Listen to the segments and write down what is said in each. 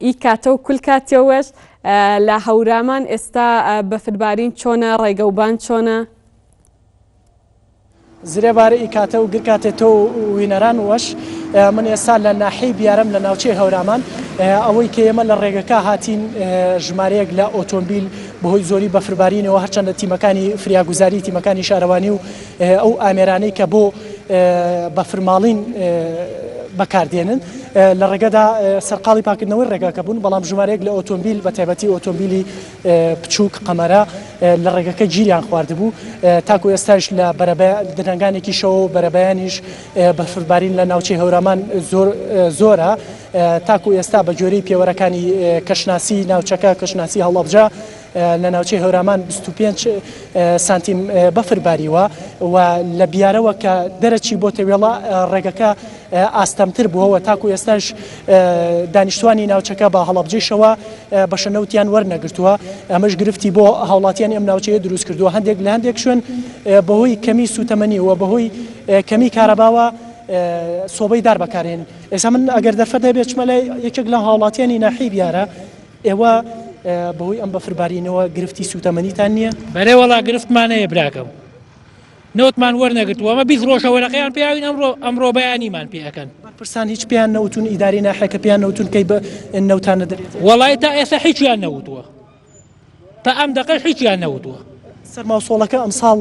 ئی کاتە و کول کاتێوەش لە هەورامان ئێستا بەفربارین چۆنە ڕێگەوبان چۆنە؟ زرێبارە ئی کاتە و گرکاتێتەوە وینەران وەش من ئێستا لە ناحەی بیارم لە ناوچەی هەورامان ئەوەی کە ئێمە لە ڕێگەکە هاتین ژمارەیەک لە ئۆتۆمبیل بەهۆی زۆری بەفربارینەوە هەرچەندە تیمەکانی فریاگوزاری تیمەکانی شارەوانی و ئەو ئامێرانەی کە بۆ بەفرماڵین بەکاردێنن لە ڕێگەدا سەرقاڵی پاکردنەوەی ڕێگاکە بوون بەڵام ژمارەیەک لە ئۆتۆمبیل بە تایبەتی ئۆتۆمبیلی بچووک قەمەرە لە ڕێگەکە گیریان خواردبوو تاکو ئێستاش لە درەنگانێکی شەوە بەرەبەیانیش بەفربارین لە ناوچەی هەورامان زۆرە تاکو ئێستا بە جۆرەی پێوەرەکانی کەشناسی ناوچەکە کەشناسی هەڵەبجە لە ناوچەی هەورامان 25 سانتیم بەفرباریوە و لە بیارەوە کە دەرەچی بۆ تەوێڵە ڕێگەکە ئاستەمتر بووەوە تاکو ئێستاش دانیشتوانی ناوچەکە بە هەڵەبجەیشەوە بەشەنەوتیان وەرنەگرتووە ئەمەش گرفتی بۆ هاوڵاتیان ئەم ناوچەیە دروست کردووە هەندێک لە هەندێک شوێن بەهۆی کەمی سوتەمەنیەوە بەهۆی کەمی کارەباوە سۆبەی دار بەکارێن ئێستا من ئەگەر دەرفەت دەبێت چمە لە یەکێک لە هاوڵاتیانی ناحی بیارە ئێوە بەهۆی ئەم بەفربارینەوە گرفتی سوتەمەنیتان نییە؟ بەرێ وەڵا گرفتمانەیە براکەم نەوتمان وەرنەگرتووە ئەمە 20 ڕۆژەوەرەکەیان پێیاوین ئەمڕۆ بەیانیمان پێەکەن پرسان هیچ پێیان نەوتون ئیداری ناحەکە پێیان نەوتون کەی بە نەوتانە دەرێت وەڵای تا ئێستا هیچیان نەوتووە تا ئەم دەقەش هیچیان نەوتووە سەرماوسۆڵەکە ئەمساڵ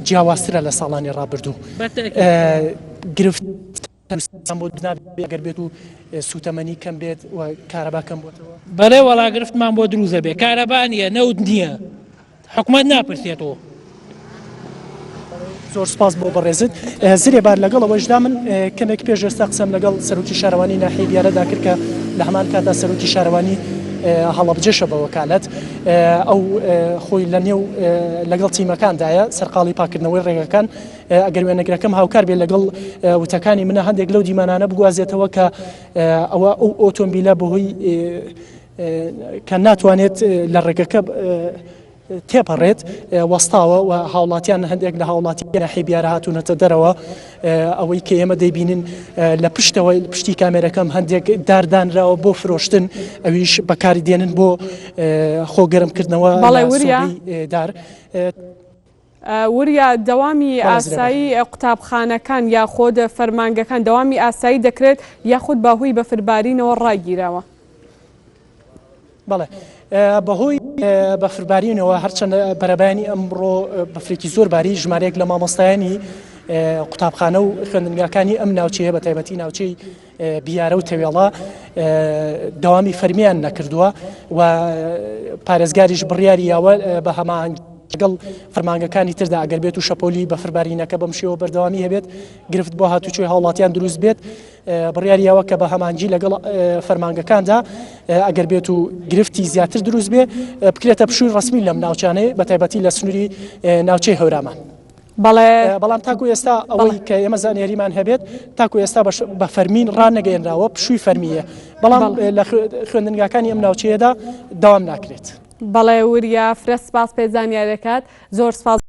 جیاوازترە لە ساڵانی ڕابردوو گرفت بۆ ئەگەر بێت و سوتەمەنی کەم بێت و کارەبا کەم بۆتەوە بەرێ وەڵا گرفتمان بۆ دروزە بێ کارەبا نییە نەوت نییە حکومەت ناپرسێتەوە زۆر سپاس بۆ بەڕێزت زرێبار لەگەڵەوەشدا من کەمێک پێش ئێستا قسەم لەگەڵ سەرۆکی شارەوانی ناحیە بیارەدا کرد کە لە هەمان کاتا سەرۆکی شارەوانی هەڵەبجەشە بە وەکالەت ئەو خۆی لە نێو لەگەڵ تیمەکاندایە سەرقاڵی پاکردنەوەی ڕێگەکان ئەگەر وێنەگرەکەم هاوکار بێت لەگەڵ وتەکانی منە هەندێک لەو دیمانانە بگوازێتەوە کە ئەوە ئەو ئۆتۆمبیلە بەهۆی کە ناتوانێت لە ڕێگەکە تێپەڕێت وەستاوە و هاوڵاتیان هەندێک لە هاوڵاتی ناحیە بیارە هاتوونەتە دەرەوە ئەوەی کە ئێمە دەیبینن لە پشتەوەی پشتی کامێرەکەم هەندێک داردانراوە بۆ فرۆشتن ئەویش بەکاری دێنن بۆ خۆگەرمکردنەوە دار وریا دەوامی ئاسایی قوتابخانەکان یاخۆد فەرمانگەکان دەوامی ئاسایی دەکرێت یاخود باهۆی بەفربارینەوە ڕاگیراوە بەڵێ بەهۆی بەفربارینەوە هەرچەندە بەرەبانی ئەمڕۆ بەفرێکی زۆر باری ژمارەیەک لە مامۆستایانی قوتابخانە و خوێندنگاکانی ئەم ناوچەیە بە تایبەتی ناوچەی بیارە و تەوێڵە دەوامی فەرمیان نەکردووە و پارێزگاریش بڕیاریەوە بە هەمان لەگەڵ فەرمانگەکانی تردا ئەگەر بێت و شەپۆلی بەفربارینەکە بەم شێوە بەردەوامی هەبێت گرفت بۆ هاتوچۆی هاوڵاتیان دروست بێت بڕیاریەوە کە بە هەمانجی لەگەڵ فەرمانگەکاندا ئەگەر بێت و گرفتی زیاتر دروست بێ بکرێتە پشووی ڕسمی لەم ناوچانەیە بە تایبەتی لە سنووری ناوچەی هەورامان بەڵام تاکو ئێستا ئەوەی کە ئێمە زانیاریمان هەبێت تاکو ئێستا بە فەرمین ڕانەگەێنراوە پشووی فەرمیە بەڵام لە خوێندنگاکانی ئەم ناوچەیەدا داوام ناکرێت بەڵێ وریا فرە سپاس پێ زانیاریەکەت زۆر سپاس